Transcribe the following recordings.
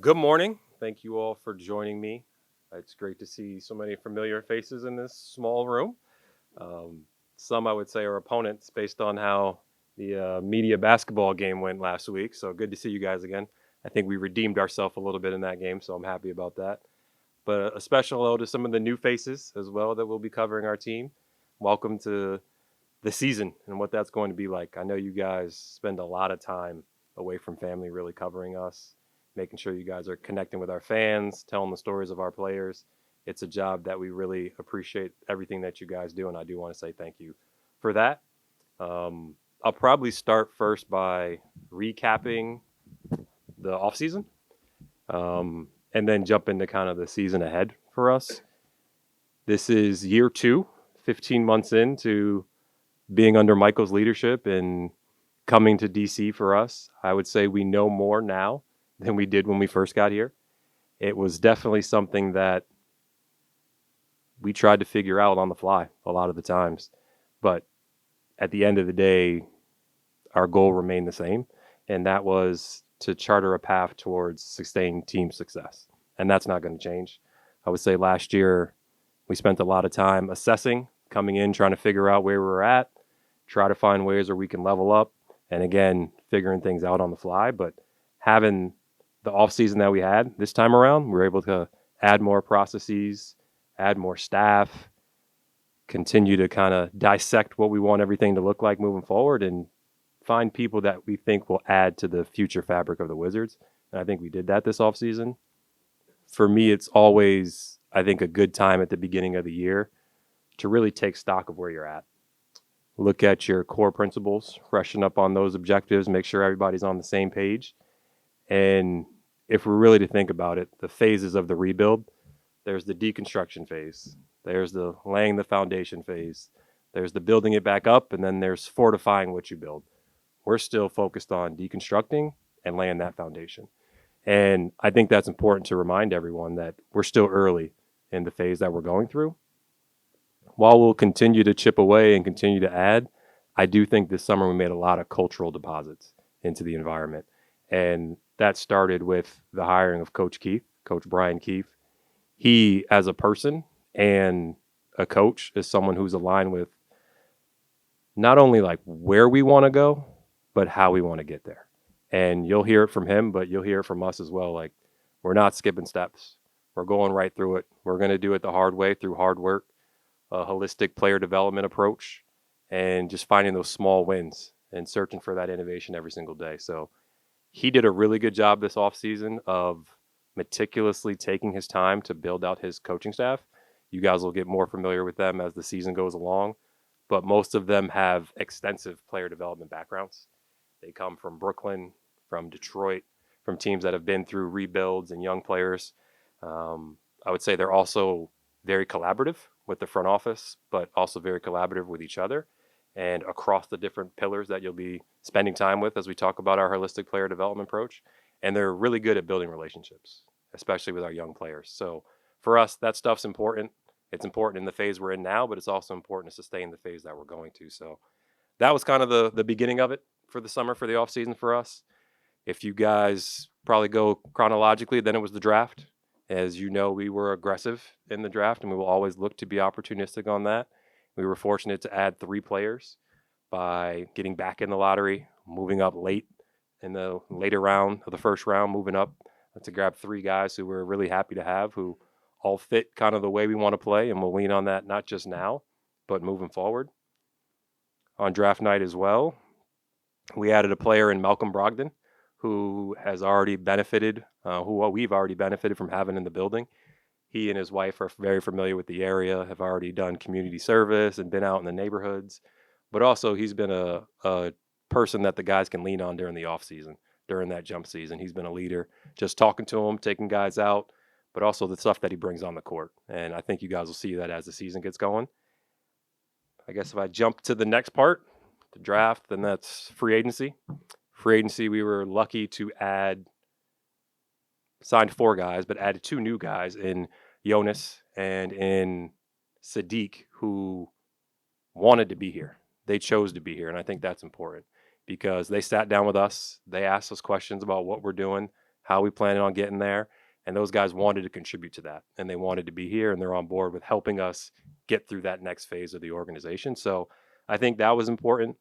Good morning. Thank you all for joining me. It's great to see so many familiar faces in this small room. Um, some I would say are opponents based on how the media basketball game went last week. So good to see you guys again. I think we redeemed ourselves a little bit in that game, so I'm happy about that. But a special hello to some of the new faces as well that will be covering our team. Welcome to the season and what that's going to be like. I know you guys spend a lot of time away from family really covering us, making sure you guys are connecting with our fans, telling the stories of our players. It's a job that we really appreciate everything that you guys do, and I do want to say thank you for that. I'll probably start first by recapping the offseason and then jump into kind of the season ahead for us. This is year 2, 15 months into being under Michael's leadership and coming to DC for us. I would say we know more now than we did when we first got here. It was definitely something that we tried to figure out on the fly a lot of the times. But at the end of the day, our goal remained the same, and that was to charter a path towards sustained team success. And that's not going to change. I would say last year we spent a lot of time assessing, coming in, trying to figure out where we were at, try to find ways where we can level up, and again, figuring things out on the fly. But having the offseason that we had this time around, we were able to add more processes, add more staff, continue to kind of dissect what we want everything to look like moving forward, and find people that we think will add to the future fabric of the Wizards. And I think we did that this offseason. For me, it's always, I think, a good time at the beginning of the year to really take stock of where you're at. Look at your core principles, freshen up on those objectives, make sure everybody's on the same page. And if we're really to think about it, the phases of the rebuild, there's the deconstruction phase, there's the laying the foundation phase, there's the building it back up, and then there's fortifying what you build. We're still focused on deconstructing and laying that foundation. And I think that's important to remind everyone that we're still early in the phase that we're going through. While we'll continue to chip away and continue to add, I do think this summer we made a lot of cultural deposits into the environment. And that started with the hiring of Coach Brian Keefe. He, as a person and a coach, is someone who's aligned with not only like where we want to go, but how we want to get there. And you'll hear it from him, but you'll hear it from us as well. Like, we're not skipping steps. We're going right through it. We're going to do it the hard way through hard work, a holistic player development approach, and just finding those small wins and searching for that innovation every single day. So he did a really good job this offseason of meticulously taking his time to build out his coaching staff. You guys will get more familiar with them as the season goes along, but most of them have extensive player development backgrounds. They come from Brooklyn, from Detroit, from teams that have been through rebuilds and young players. I would say they're also very collaborative with the front office, but also very collaborative with each other and across the different pillars that you'll be spending time with as we talk about our holistic player development approach. And they're really good at building relationships, especially with our young players. So for us, that stuff's important. It's important in the phase we're in now, but it's also important to sustain the phase that we're going to. So that was kind of the beginning of it for the summer, for the off season for us. If you guys probably go chronologically, then it was the draft. As you know, we were aggressive in the draft, and we will always look to be opportunistic on that. We were fortunate to add 3 players by getting back in the lottery, moving up late in the later round of the first round, moving up to grab 3 guys who we're really happy to have, who all fit kind of the way we want to play, and we'll lean on that not just now, but moving forward. On draft night as well, we added a player in Malcolm Brogdon, who has already benefited, who we've already benefited from having in the building. He and his wife are very familiar with the area, have already done community service and been out in the neighborhoods. But also he's been a person that the guys can lean on during the off season, during that jump season. He's been a leader, just talking to him, taking guys out, but also the stuff that he brings on the court. And I think you guys will see that as the season gets going. I guess if I jump to the next part, the draft, then that's free agency. Free agency, we were lucky to signed 4 guys, but added 2 new guys in Jonas and in Sadiq, who wanted to be here. They chose to be here, and I think that's important because they sat down with us. They asked us questions about what we're doing, how we planned on getting there. And those guys wanted to contribute to that, and they wanted to be here, and they're on board with helping us get through that next phase of the organization. So I think that was important.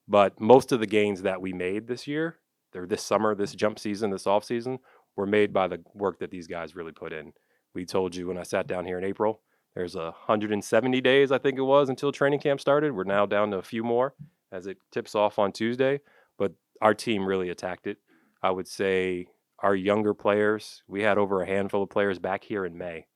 But most of the gains that we made this year, or this summer, this jump season, this off season, were made by the work that these guys really put in. We told you when I sat down here in April, there's 170 days, I think it was, until training camp started. We're now down to a few more as it tips off on Tuesday. But our team really attacked it. I would say our younger players, we had over a handful of players back here in May.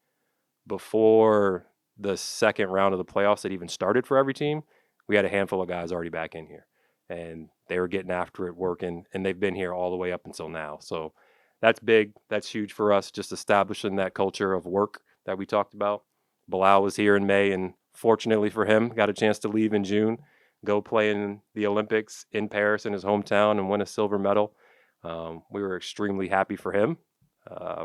Before the second round of the playoffs that even started for every team, we had a handful of guys already back in here. And they were getting after it, working, and they've been here all the way up until now. So that's big. That's huge for us, just establishing that culture of work that we talked about. Bilal was here in May, and fortunately for him, got a chance to leave in June, go play in the Olympics in Paris in his hometown and win a silver medal. We were extremely happy for him.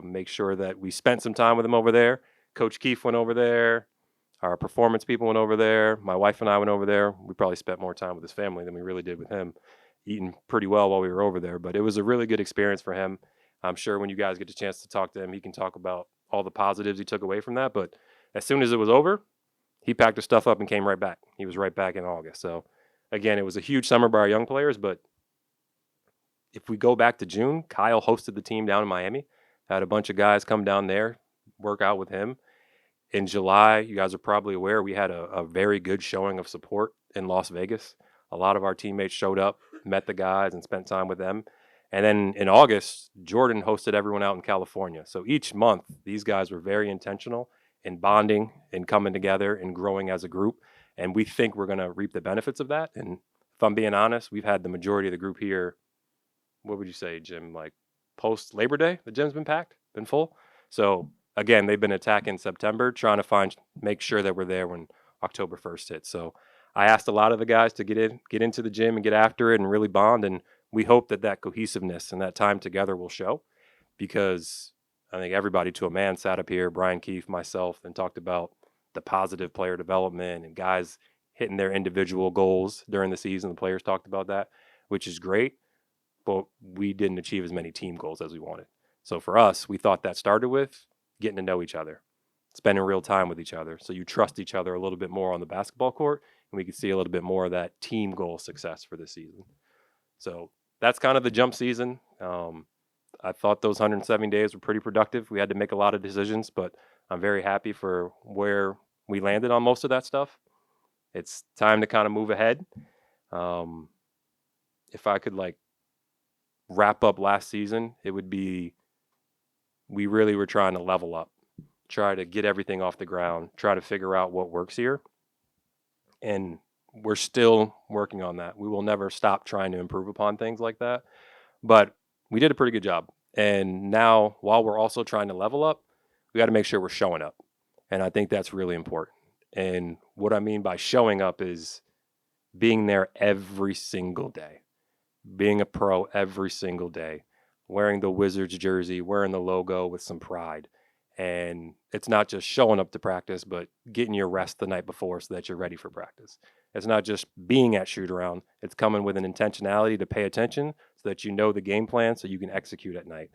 Make sure that we spent some time with him over there. Coach Keefe went over there. Our performance people went over there. My wife and I went over there. We probably spent more time with his family than we really did with him, eating pretty well while we were over there. But it was a really good experience for him. I'm sure when you guys get a chance to talk to him, he can talk about all the positives he took away from that. But as soon as it was over, he packed his stuff up and came right back. He was right back in August. So, again, it was a huge summer by our young players. But if we go back to June, Kyle hosted the team down in Miami. Had a bunch of guys come down there, work out with him. In July, you guys are probably aware, we had a very good showing of support in Las Vegas. A lot of our teammates showed up, met the guys, and spent time with them. And then in August, Jordan hosted everyone out in California. So each month, these guys were very intentional in bonding and coming together and growing as a group. And we think we're going to reap the benefits of that. And if I'm being honest, we've had the majority of the group here. What would you say, Jim? Like post Labor Day, the gym's been packed, been full. So again, they've been attacking September, trying to make sure that we're there when October 1st hits. So I asked a lot of the guys to get into the gym and get after it and really bond. And we hope that cohesiveness and that time together will show, because I think everybody to a man sat up here, Brian Keefe, myself, and talked about the positive player development and guys hitting their individual goals during the season. The players talked about that, which is great, but we didn't achieve as many team goals as we wanted. So for us, we thought that started with getting to know each other, spending real time with each other. So you trust each other a little bit more on the basketball court, and we could see a little bit more of that team goal success for this season. So that's kind of the jump season. I thought those 170 days were pretty productive. We had to make a lot of decisions, but I'm very happy for where we landed on most of that stuff. It's time to kind of move ahead. If I could wrap up last season, it would be, we really were trying to level up, try to get everything off the ground, try to figure out what works here. And we're still working on that. We will never stop trying to improve upon things like that. But we did a pretty good job. And now, while we're also trying to level up, we got to make sure we're showing up. And I think that's really important. And what I mean by showing up is being there every single day, being a pro every single day, wearing the Wizards jersey, wearing the logo with some pride. And it's not just showing up to practice, but getting your rest the night before so that you're ready for practice. It's not just being at shoot around. It's coming with an intentionality to pay attention so that you know the game plan so you can execute at night.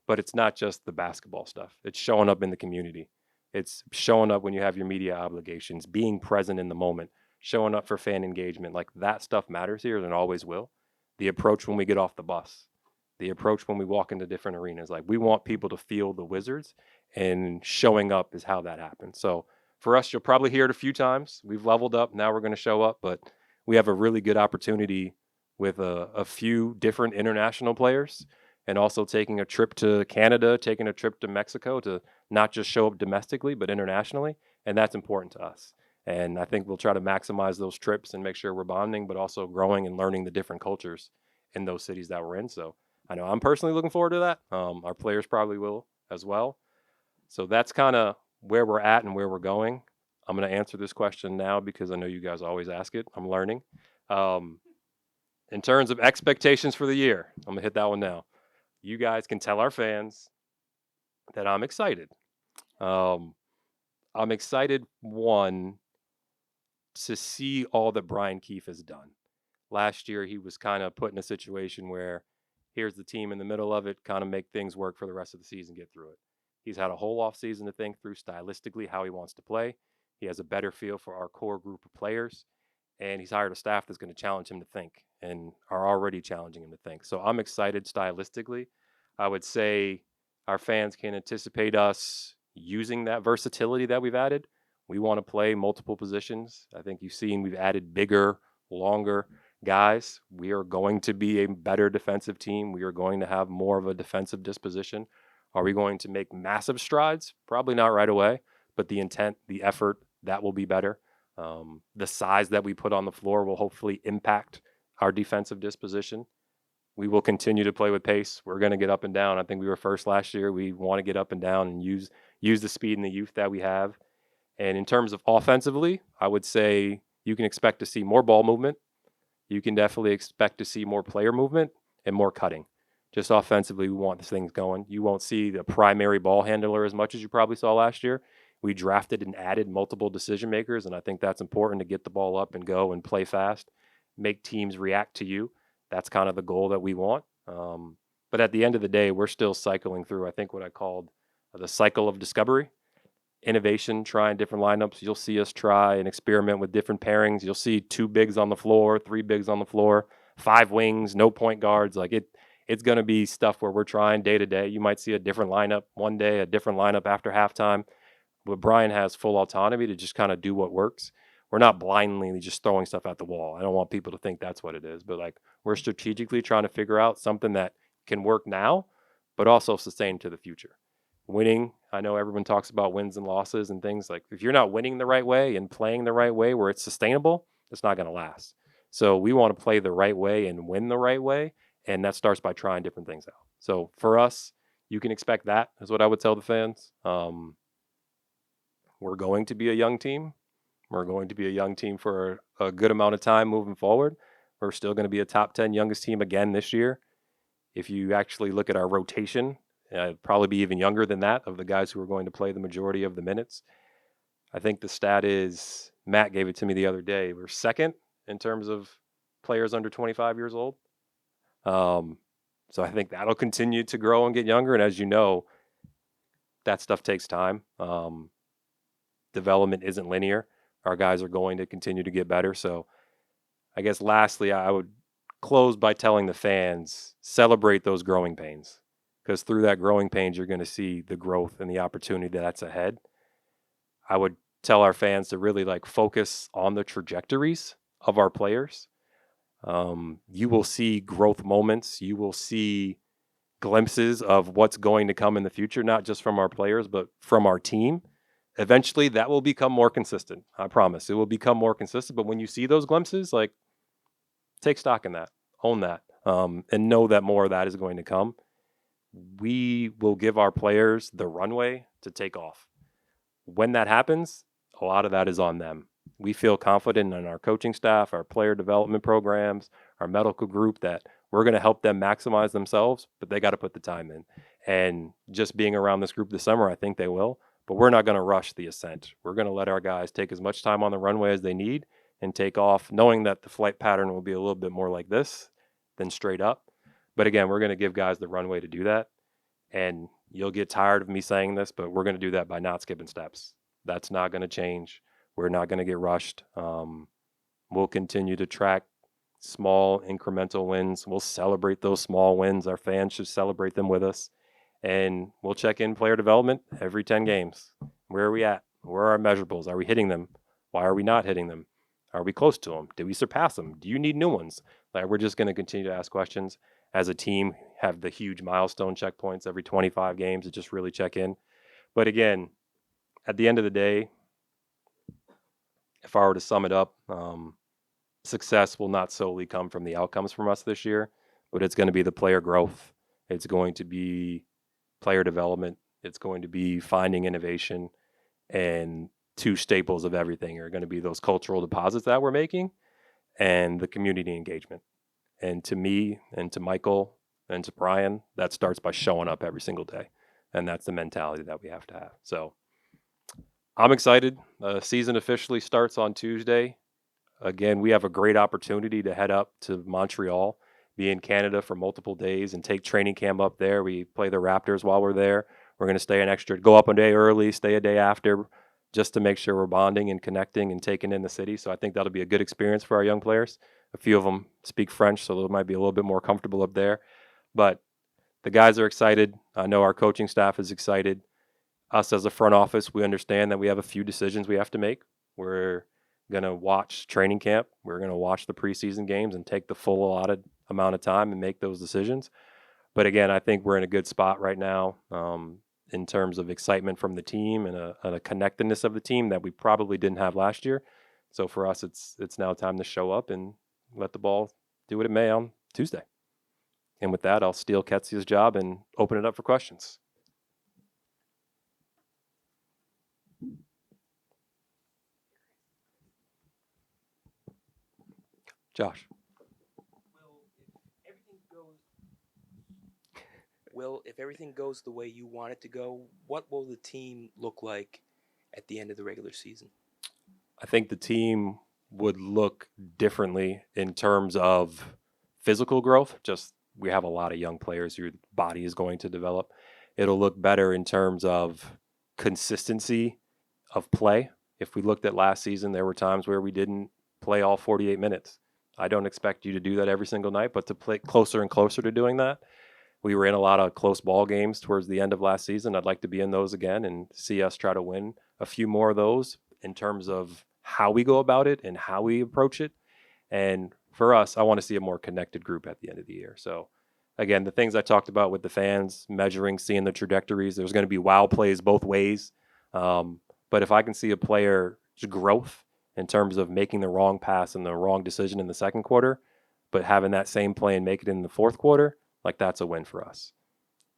But it's not just the basketball stuff. It's showing up in the community. It's showing up when you have your media obligations, being present in the moment, showing up for fan engagement. Like, that stuff matters here and always will. The approach when we get off the bus, the approach when we walk into different arenas. Like, we want people to feel the Wizards, and showing up is how that happens. So for us, you'll probably hear it a few times. We've leveled up. Now we're going to show up, but we have a really good opportunity with a few different international players, and also taking a trip to Canada, taking a trip to Mexico, to not just show up domestically, but internationally. And that's important to us. And I think we'll try to maximize those trips and make sure we're bonding, but also growing and learning the different cultures in those cities that we're in. So I know I'm personally looking forward to that. Our players probably will as well. So that's kind of where we're at and where we're going. I'm going to answer this question now because I know you guys always ask it. I'm learning. In terms of expectations for the year, I'm going to hit that one now. You guys can tell our fans that I'm excited. I'm excited, one, to see all that Brian Keefe has done. Last year, he was kind of put in a situation where Here's the team in the middle of it, kind of make things work for the rest of the season, get through it. He's had a whole off season to think through stylistically how he wants to play. He has a better feel for our core group of players, and he's hired a staff that's going to challenge him to think and are already challenging him to think. So I'm excited stylistically. I would say our fans can anticipate us using that versatility that we've added. We want to play multiple positions. I think you've seen we've added bigger, longer guys. We are going to be a better defensive team. We are going to have more of a defensive disposition. Are we going to make massive strides? Probably not right away, but the intent, the effort, that will be better. The size that we put on the floor will hopefully impact our defensive disposition. We will continue to play with pace. We're going to get up and down. I think we were first last year. We want to get up and down and use the speed and the youth that we have. And in terms of offensively, I would say you can expect to see more ball movement. You can definitely expect to see more player movement and more cutting. Just offensively, we want these things going. You won't see the primary ball handler as much as you probably saw last year. We drafted and added multiple decision makers, and I think that's important to get the ball up and go and play fast, make teams react to you. That's kind of the goal that we want. But at the end of the day, we're still cycling through, I think, what I called the cycle of discovery, innovation, trying different lineups. You'll see us try and experiment with different pairings. You'll see 2 bigs on the floor, 3 bigs on the floor, 5 wings, no point guards. It's going to be stuff where we're trying day to day. You might see a different lineup one day, a different lineup after halftime. But Brian has full autonomy to just kind of do what works. We're not blindly just throwing stuff at the wall. I don't want people to think that's what it is. But we're strategically trying to figure out something that can work now, but also sustain to the future. Winning, I know everyone talks about wins and losses and things. If you're not winning the right way and playing the right way where it's sustainable, it's not going to last. So we want to play the right way and win the right way. And that starts by trying different things out. So for us, you can expect that is what I would tell the fans. We're going to be a young team. We're going to be a young team for a good amount of time moving forward. We're still going to be a top 10 youngest team again this year. If you actually look at our rotation, probably be even younger than that of the guys who are going to play the majority of the minutes. I think the stat is, Matt gave it to me the other day, we're second in terms of players under 25 years old. So I think that'll continue to grow and get younger. And as you know, that stuff takes time. Development isn't linear. Our guys are going to continue to get better. So I guess lastly, I would close by telling the fans, celebrate those growing pains. Because through that growing pains, you're going to see the growth and the opportunity that's ahead. I would tell our fans to really focus on the trajectories of our players. You will see growth moments. You will see glimpses of what's going to come in the future, not just from our players, but from our team. Eventually, that will become more consistent. I promise. It will become more consistent. But when you see those glimpses, take stock in that, own that, and know that more of that is going to come. We will give our players the runway to take off. When that happens, a lot of that is on them. We feel confident in our coaching staff, our player development programs, our medical group that we're going to help them maximize themselves, but they got to put the time in. And just being around this group this summer, I think they will. But we're not going to rush the ascent. We're going to let our guys take as much time on the runway as they need and take off, knowing that the flight pattern will be a little bit more like this than straight up. But again, we're going to give guys the runway to do that. And you'll get tired of me saying this, but we're going to do that by not skipping steps. That's not going to change. We're not going to get rushed. We'll continue to track small incremental wins. We'll celebrate those small wins. Our fans should celebrate them with us. And we'll check in player development every 10 games. Where are we at? Where are our measurables? Are we hitting them? Why are we not hitting them? Are we close to them? Did we surpass them? Do you need new ones? We're just going to continue to ask questions. As a team, have the huge milestone checkpoints every 25 games to just really check in. But again, at the end of the day, if I were to sum it up, success will not solely come from the outcomes from us this year, but it's going to be the player growth. It's going to be player development. It's going to be finding innovation, and 2 staples of everything are going to be those cultural deposits that we're making and the community engagement. And to me and to Michael and to Brian, that starts by showing up every single day. And that's the mentality that we have to have. So I'm excited. Season officially starts on Tuesday. Again, we have a great opportunity to head up to Montreal, be in Canada for multiple days and take training camp up there. We play the Raptors while we're there. We're going to stay an extra, go up a day early, stay a day after, just to make sure we're bonding and connecting and taking in the city. So I think that'll be a good experience for our young players. A few of them speak French, so they might be a little bit more comfortable up there. But the guys are excited. I know our coaching staff is excited. Us as a front office, we understand that we have a few decisions we have to make. We're going to watch training camp. We're going to watch the preseason games and take the full allotted amount of time and make those decisions. But again, I think we're in a good spot right now in terms of excitement from the team and a connectedness of the team that we probably didn't have last year. So for us, it's now time to show up and let the ball do what it may on Tuesday. And with that, I'll steal 𝗙𝗢𝗟𝗟𝗢𝗪's job and open it up for questions. Josh. Will, if everything goes the way you want it to go, what will the team look like at the end of the regular season? I think the team would look differently in terms of physical growth. Just we have a lot of young players whose body is going to develop. It'll look better in terms of consistency of play. If we looked at last season, there were times where we didn't play all 48 minutes. I don't expect you to do that every single night, but to play closer and closer to doing that. We were in a lot of close ball games towards the end of last season. I'd like to be in those again and see us try to win a few more of those in terms of how we go about it and how we approach it. And for us, I want to see a more connected group at the end of the year. So again, the things I talked about with the fans, measuring, seeing the trajectories, there's going to be wow plays both ways. But if I can see a player's growth in terms of making the wrong pass and the wrong decision in the second quarter, but having that same play and make it in the fourth quarter, like that's a win for us.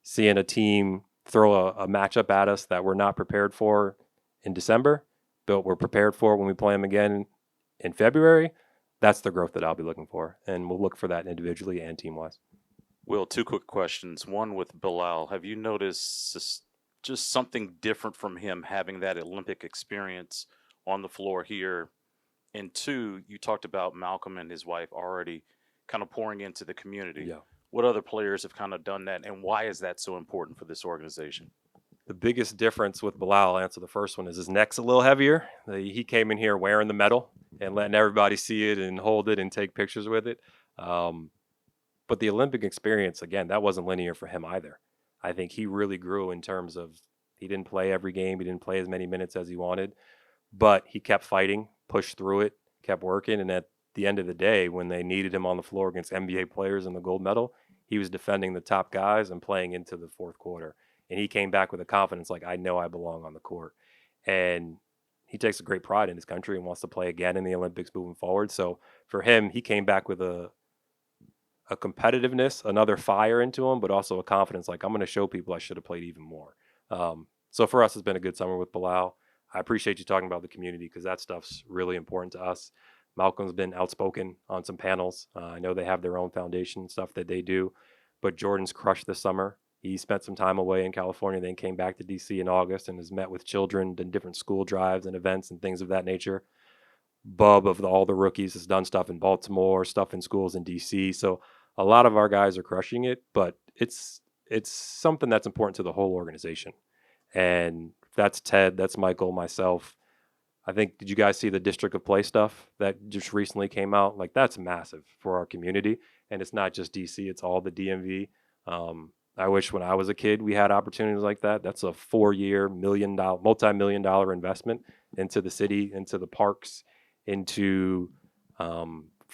Seeing a team throw a matchup at us that we're not prepared for in December, but we're prepared for when we play them again in February, that's the growth that I'll be looking for. And we'll look for that individually and team-wise. Will, two quick questions. One with 𝗙𝗢𝗟. Have you noticed just something different from him having that Olympic experience on the floor here? And two, you talked about Malcolm and his wife already kind of pouring into the community. Yeah. What other players have kind of done that, and why is that so important for this organization? The biggest difference with 𝗙𝗢𝗟, I'll answer the first one, is his neck's a little heavier. He came in here wearing the medal and letting everybody see it and hold it and take pictures with it. But the Olympic experience, again, that wasn't linear for him either. I think he really grew in terms of he didn't play every game. He didn't play as many minutes as he wanted. But he kept fighting, pushed through it, kept working. And at the end of the day, when they needed him on the floor against NBA players in the gold medal, he was defending the top guys and playing into the fourth quarter. And he came back with a confidence like, I know I belong on the court. And he takes a great pride in his country and wants to play again in the Olympics moving forward. So for him, he came back with a competitiveness, another fire into him, but also a confidence like, I'm going to show people I should have played even more. So for us, it's been a good summer with 𝗙𝗢𝗟. I appreciate you talking about the community because that stuff's really important to us. Malcolm's been outspoken on some panels. I know they have their own foundation stuff that they do, but Jordan's crushed this summer. He spent some time away in California, then came back to DC in August and has met with children, done different school drives and events and things of that nature. Bub of all the rookies has done stuff in Baltimore, stuff in schools in DC. So a lot of our guys are crushing it, but it's something that's important to the whole organization. And that's Ted, that's Michael, myself. I think, did you guys see the District of Play stuff that just recently came out? Like, that's massive for our community. And it's not just DC, it's all the DMV. I wish when I was a kid we had opportunities like that. That's a 4-year, multi-million-dollar investment into the city, into the parks, into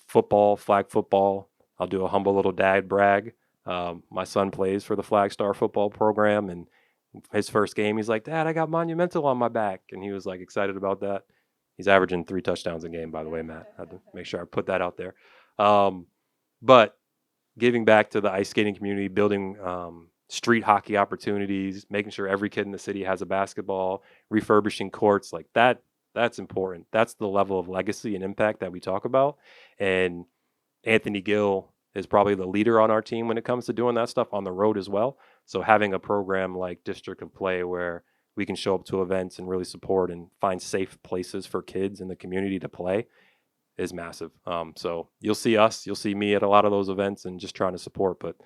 football, flag football. I'll do a humble little dad brag. My son plays for the Flag Star football program, and his first game, he's like, Dad, I got Monumental on my back. And he was like excited about that. He's averaging 3 touchdowns a game, by the way, Matt. I had to make sure I put that out there. But giving back to the ice skating community, building street hockey opportunities, making sure every kid in the city has a basketball, refurbishing courts, like that's important. That's the level of legacy and impact that we talk about. And Anthony Gill is probably the leader on our team when it comes to doing that stuff on the road as well. So having a program like District of Play where we can show up to events and really support and find safe places for kids in the community to play, is massive. So you'll see me at a lot of those events and just trying to support. But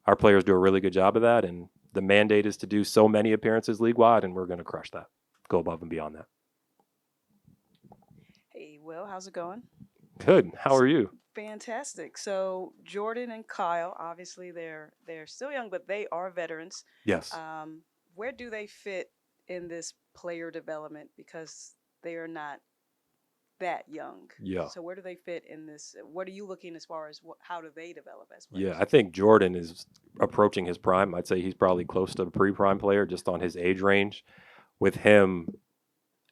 our players do a really good job of that, and the mandate is to do so many appearances league-wide, and we're going to crush that, go above and beyond that. Hey, Will, how's it going? Good. How are you? Fantastic. So Jordan and Kyle, obviously they're still young, but they are veterans. Yes. Where do they fit in this player development? Because they are not that young. Yeah. So where do they fit in this? What are you looking as far as how do they develop as Yeah, players? I think Jordan is approaching his prime. I'd say he's probably close to a pre-prime player just on his age range. With him,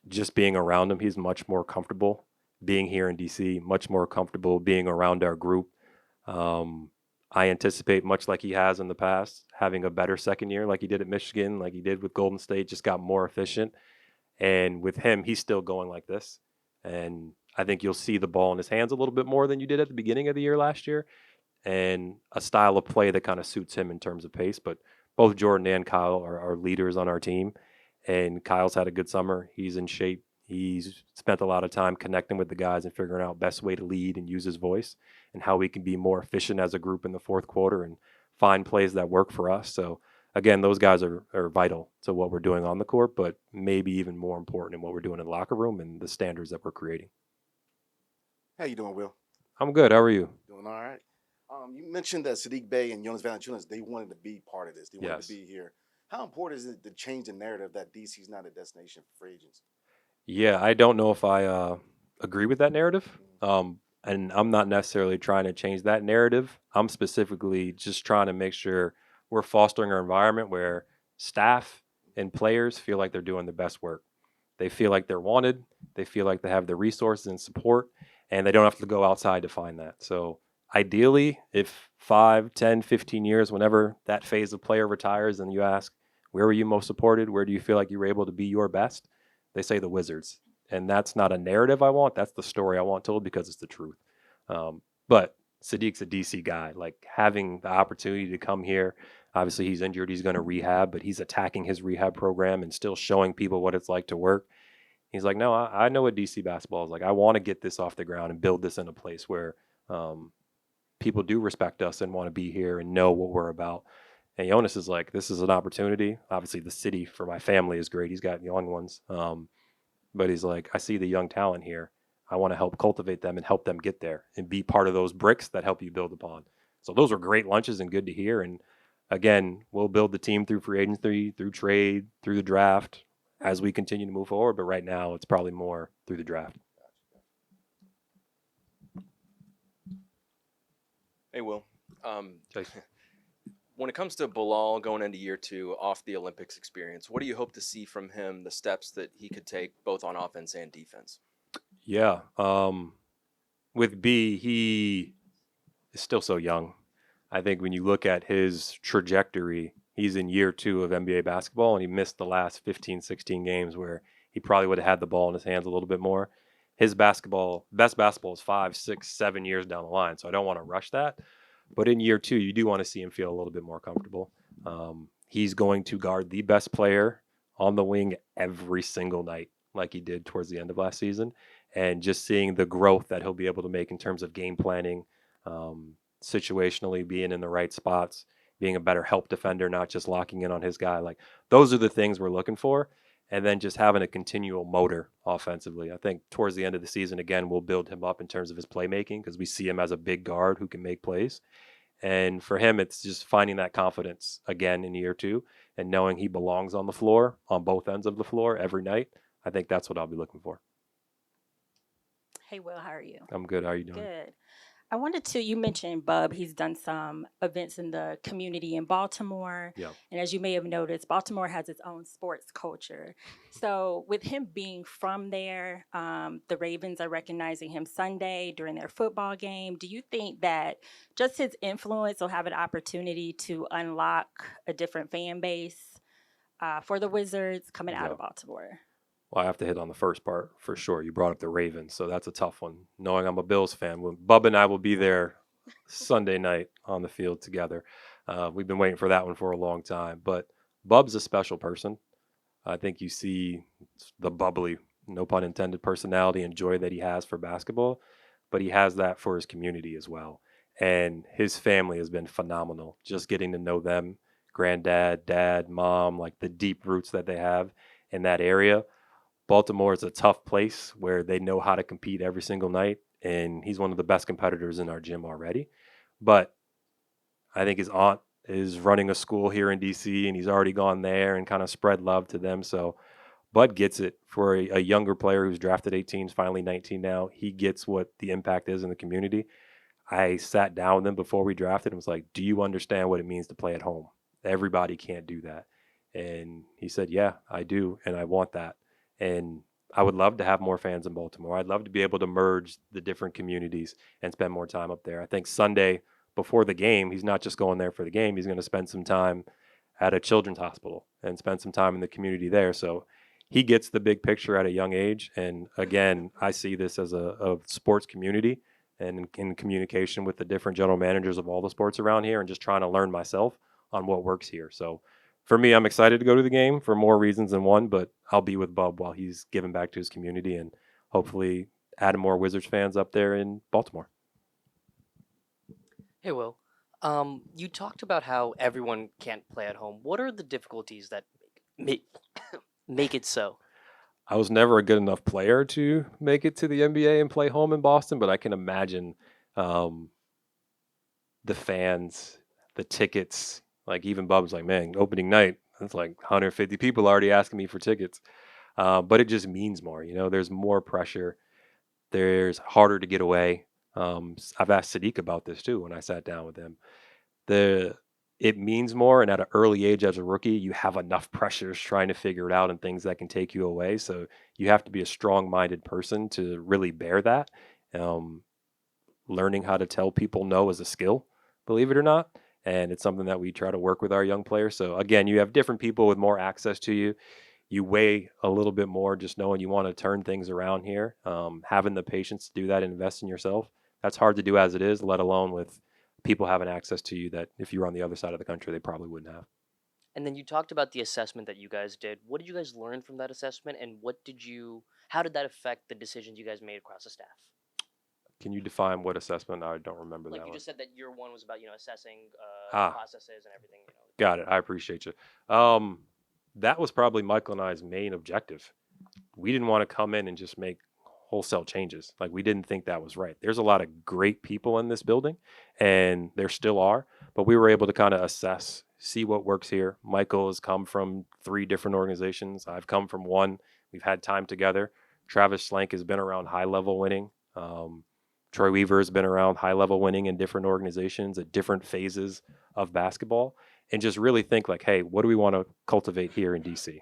just being around him, he's much more comfortable being here in DC, much more comfortable being around our group. I anticipate, much like he has in the past, having a better second year like he did at Michigan, like he did with Golden State, just got more efficient. And with him, he's still going like this. And I think you'll see the ball in his hands a little bit more than you did at the beginning of the year last year, and a style of play that kind of suits him in terms of pace. But both Jordan and Kyle are leaders on our team, and Kyle's had a good summer. He's in shape. He's spent a lot of time connecting with the guys and figuring out best way to lead and use his voice and how we can be more efficient as a group in the fourth quarter and find plays that work for us. So again, those guys are vital to what we're doing on the court, but maybe even more important in what we're doing in the locker room and the standards that we're creating. How you doing, Will? I'm good. How are you? Doing all right. You mentioned that Saddiq Bey and Jonas Valanciunas, they wanted to be part of this. They wanted Yes. to be here. How important is it to change the narrative that DC is not a destination for free agents? Yeah, I don't know if I agree with that narrative. And I'm not necessarily trying to change that narrative. I'm specifically just trying to make sure we're fostering an environment where staff and players feel like they're doing the best work. They feel like they're wanted. They feel like they have the resources and support, and they don't have to go outside to find that. So ideally, if 5, 10, 15 years, whenever that phase of player retires and you ask, where were you most supported? Where do you feel like you were able to be your best? They say the Wizards. And that's not a narrative I want. That's the story I want told because it's the truth. But Saddiq's a DC guy. Like having the opportunity to come here, obviously he's injured. He's going to rehab, but he's attacking his rehab program and still showing people what it's like to work. He's like, no, I know what DC basketball is like. I want to get this off the ground and build this in a place where people do respect us and want to be here and know what we're about. And Jonas is like, this is an opportunity. Obviously, the city for my family is great. He's got young ones. But he's like, I see the young talent here. I want to help cultivate them and help them get there and be part of those bricks that help you build upon. So those are great lunches and good to hear. And again, we'll build the team through free agency, through trade, through the draft as we continue to move forward. But right now, it's probably more through the draft. Hey, Will. Jason. When it comes to Bilal going into year 2 off the Olympics experience, what do you hope to see from him, the steps that he could take both on offense and defense? Yeah. With B, he is still so young. I think when you look at his trajectory, he's in year 2 of NBA basketball, and he missed the last 15, 16 games where he probably would have had the ball in his hands a little bit more. His best basketball is 5, 6, 7 years down the line, so I don't want to rush that. But in year 2, you do want to see him feel a little bit more comfortable. He's going to guard the best player on the wing every single night, like he did towards the end of last season. And just seeing the growth that he'll be able to make in terms of game planning, situationally being in the right spots, being a better help defender, not just locking in on his guy. Like those are the things we're looking for. And then just having a continual motor offensively. I think towards the end of the season, again, we'll build him up in terms of his playmaking because we see him as a big guard who can make plays. And for him, it's just finding that confidence again in year 2 and knowing he belongs on the floor, on both ends of the floor every night. I think that's what I'll be looking for. Hey, Will, how are you? I'm good. How are you doing? Good. I wanted to, you mentioned Bub, he's done some events in the community in Baltimore. Yeah. And as you may have noticed, Baltimore has its own sports culture. So with him being from there, the Ravens are recognizing him Sunday during their football game. Do you think that just his influence will have an opportunity to unlock a different fan base for the Wizards coming out of Baltimore? Well, I have to hit on the first part for sure. You brought up the Ravens, so that's a tough one. Knowing I'm a Bills fan, Bub and I will be there Sunday night on the field together. We've been waiting for that one for a long time. But Bub's a special person. I think you see the bubbly, no pun intended, personality and joy that he has for basketball. but he has that for his community as well. And his family has been phenomenal. Just getting to know them, granddad, dad, mom, like the deep roots that they have in that area. Baltimore is a tough place where they know how to compete every single night. And he's one of the best competitors in our gym already. But I think his aunt is running a school here in DC, and he's already gone there and kind of spread love to them. So Bud gets it for a younger player who's drafted 18, is finally 19 now. He gets what the impact is in the community. I sat down with him before we drafted and was like, do you understand what it means to play at home? Everybody can't do that. And he said, yeah, I do. And I want that. And I would love to have more fans in Baltimore. I'd love to be able to merge the different communities and spend more time up there. I think Sunday before the game, he's not just going there for the game. He's going to spend some time at a children's hospital and spend some time in the community there. So he gets the big picture at a young age. And again, I see this as a sports community and in communication with the different general managers of all the sports around here and just trying to learn myself on what works here. So for me, I'm excited to go to the game for more reasons than one, but I'll be with Bub while he's giving back to his community and hopefully adding more Wizards fans up there in Baltimore. Hey, Will. You talked about how everyone can't play at home. What are the difficulties that make make it so? I was never a good enough player to make it to the NBA and play home in Boston, but I can imagine the fans, the tickets. Like even Bub's like, man, opening night, it's like 150 people already asking me for tickets. But it just means more. You know, there's more pressure. There's harder to get away. I've asked Sadiq about this too when I sat down with him. It means more, and at an early age as a rookie, you have enough pressures trying to figure it out and things that can take you away. So you have to be a strong-minded person to really bear that. Learning how to tell people no is a skill, believe it or not, and it's something that we try to work with our young players. So again, you have different people with more access to you. You weigh a little bit more just knowing you want to turn things around here. Having the patience to do that and invest in yourself, that's hard to do as it is, let alone with people having access to you that if you were on the other side of the country, they probably wouldn't have. And then you talked about the assessment that you guys did. What did you guys learn from that assessment, and how did that affect the decisions you guys made across the staff? Can you define what assessment? I don't remember Like that you one. just said that year one was about assessing Ah. processes and everything. Got it. I appreciate you. That was probably Michael and I's main objective. We didn't want to come in and just make wholesale changes. Like we didn't think that was right. There's a lot of great people in this building, and there still are, but we were able to kind of assess, see what works here. Michael has come from 3 different organizations. I've come from one. We've had time together. Travis Slank has been around high level winning. Troy Weaver has been around high level winning in different organizations at different phases of basketball, and just really think like, hey, what do we want to cultivate here in DC?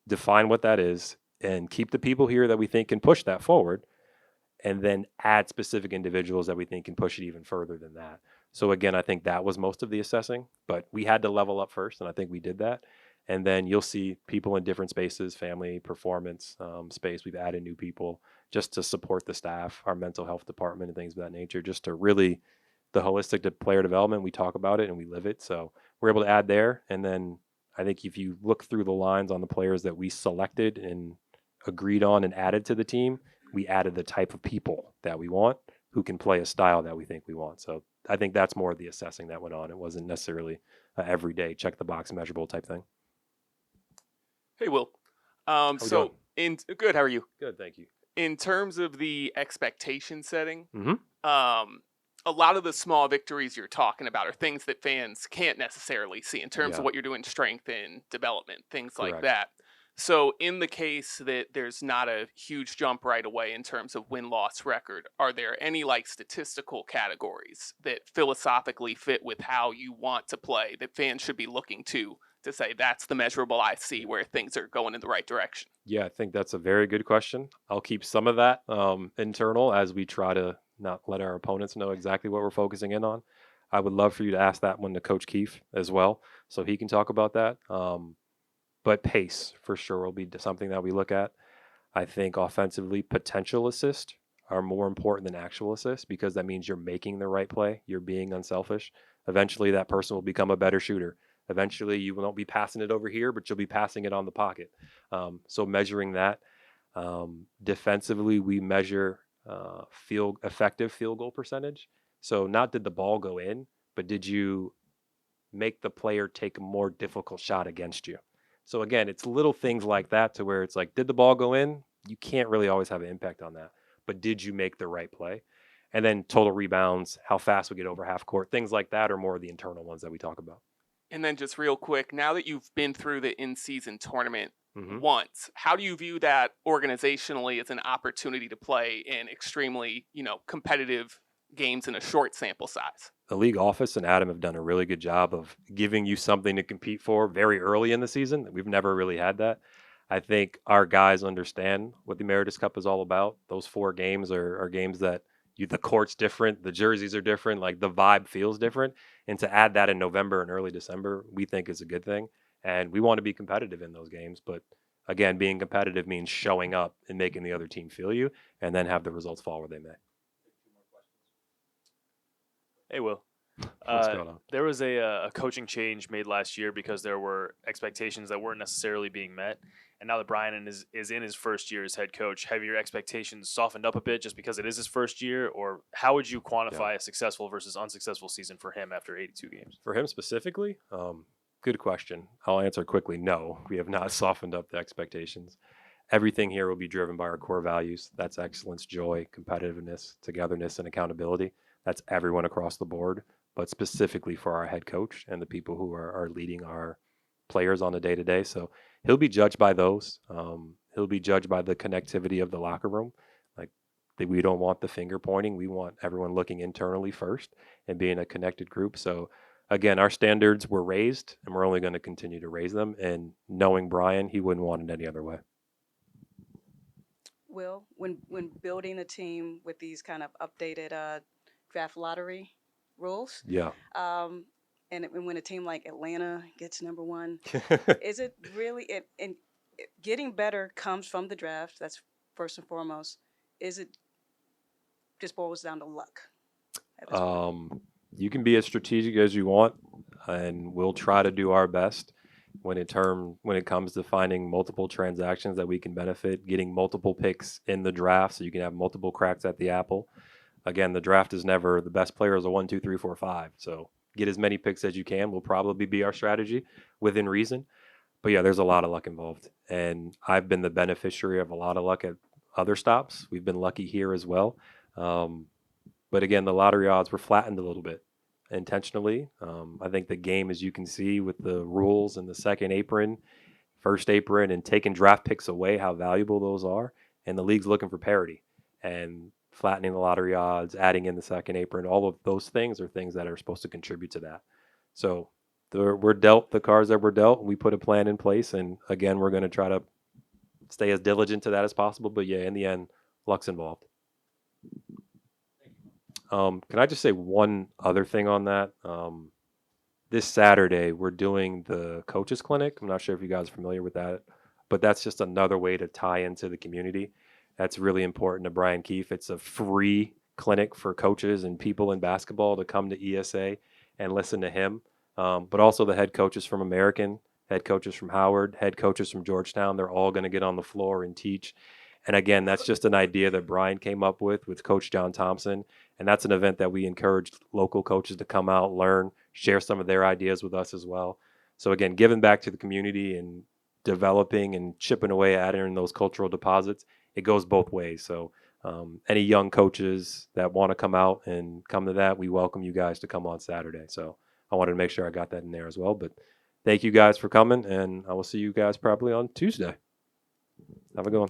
Define what that is and keep the people here that we think can push that forward, and then add specific individuals that we think can push it even further than that. So again, I think that was most of the assessing, but we had to level up first, and I think we did that. And then you'll see people in different spaces, family, performance space. We've added new people just to support the staff, our mental health department and things of that nature, just to really, the holistic player development, we talk about it and we live it. So we're able to add there. And then I think if you look through the lines on the players that we selected and agreed on and added to the team, we added the type of people that we want who can play a style that we think we want. So I think that's more of the assessing that went on. It wasn't necessarily everyday check the box measurable type thing. Hey, Will. How we doing? Good. How are you? Good, thank you. In terms of the expectation setting, Mhm. A lot of the small victories you're talking about are things that fans can't necessarily see in terms Yeah. of what you're doing, strength and development, things like Correct. that. So in the case that there's not a huge jump right away in terms of win-loss record, are there any like statistical categories that philosophically fit with how you want to play that fans should be looking to say that's the measurable I see where things are going in the right direction? Yeah, I think that's a very good question. I'll keep some of that internal as we try to not let our opponents know exactly what we're focusing in on. I would love for you to ask that one to Coach Keefe as well, so he can talk about that. But pace, for sure, will be something that we look at. I think offensively, potential assists are more important than actual assists because that means you're making the right play. You're being unselfish. Eventually, that person will become a better shooter. Eventually, you won't be passing it over here, but you'll be passing it on the pocket. So measuring that. Defensively, we measure effective field goal percentage. So not did the ball go in, but did you make the player take a more difficult shot against you? So again, it's little things like that to where it's like, did the ball go in? You can't really always have an impact on that. But did you make the right play? And then total rebounds, how fast we get over half court, things like that are more of the internal ones that we talk about. And then just real quick, now that you've been through the in-season tournament Mhm. once, how do you view that organizationally as an opportunity to play in extremely, competitive games in a short sample size? The league office and Adam have done a really good job of giving you something to compete for very early in the season. We've never really had that. I think our guys understand what the Emeritus Cup is all about. Those 4 games are games that the court's different, the jerseys are different, like the vibe feels different. And to add that in November and early December, we think is a good thing. And we want to be competitive in those games. But again, being competitive means showing up and making the other team feel you and then have the results fall where they may. Hey, Will. What's going on? There was a coaching change made last year because there were expectations that weren't necessarily being met. And now that Brian is in his first year as head coach, have your expectations softened up a bit just because it is his first year? Or how would you quantify a successful versus unsuccessful season for him after 82 games? For him specifically, good question. I'll answer quickly. No, we have not softened up the expectations. Everything here will be driven by our core values. That's excellence, joy, competitiveness, togetherness, and accountability. That's everyone across the board, but specifically for our head coach and the people who are leading our players on a day-to-day. So he'll be judged by those. He'll be judged by the connectivity of the locker room. Like, we don't want the finger pointing. We want everyone looking internally first and being a connected group. So again, our standards were raised, and we're only going to continue to raise them. And knowing Brian, he wouldn't want it any other way. Will, when building a team with these kind of updated draft lottery rules, Yeah. and when a team like Atlanta gets number 1, is it really getting better comes from the draft? That's first and foremost. Is it just boils down to luck at this point? You can be as strategic as you want, and we'll try to do our best when it comes to finding multiple transactions that we can benefit, getting multiple picks in the draft so you can have multiple cracks at the apple. Again, the draft is never the best player is a 1, 2, 3, 4, 5. So get as many picks as you can will probably be our strategy within reason. But yeah, there's a lot of luck involved. And I've been the beneficiary of a lot of luck at other stops. We've been lucky here as well. But again, the lottery odds were flattened a little bit intentionally. I think the game, as you can see with the rules and the second apron, first apron, and taking draft picks away, how valuable those are. And the league's looking for parity. And flattening the lottery odds, adding in the second apron, all of those things are things that are supposed to contribute to that. So we're dealt the cards that we're dealt. We put a plan in place. And again, we're going to try to stay as diligent to that as possible. But yeah, in the end, luck's involved. Can I just say one other thing on that? This Saturday, we're doing the coaches clinic. I'm not sure if you guys are familiar with that, but that's just another way to tie into the community. That's really important to Brian Keefe. It's a free clinic for coaches and people in basketball to come to ESA and listen to him. But also the head coaches from American, head coaches from Howard, head coaches from Georgetown. They're all going to get on the floor and teach. And again, that's just an idea that Brian came up with Coach John Thompson. And that's an event that we encourage local coaches to come out, learn, share some of their ideas with us as well. So again, giving back to the community and developing and chipping away at it in those cultural deposits, it goes both ways. So any young coaches that want to come out and come to that, we welcome you guys to come on Saturday. So I wanted to make sure I got that in there as well. But thank you guys for coming, and I will see you guys probably on Tuesday. Have a good one.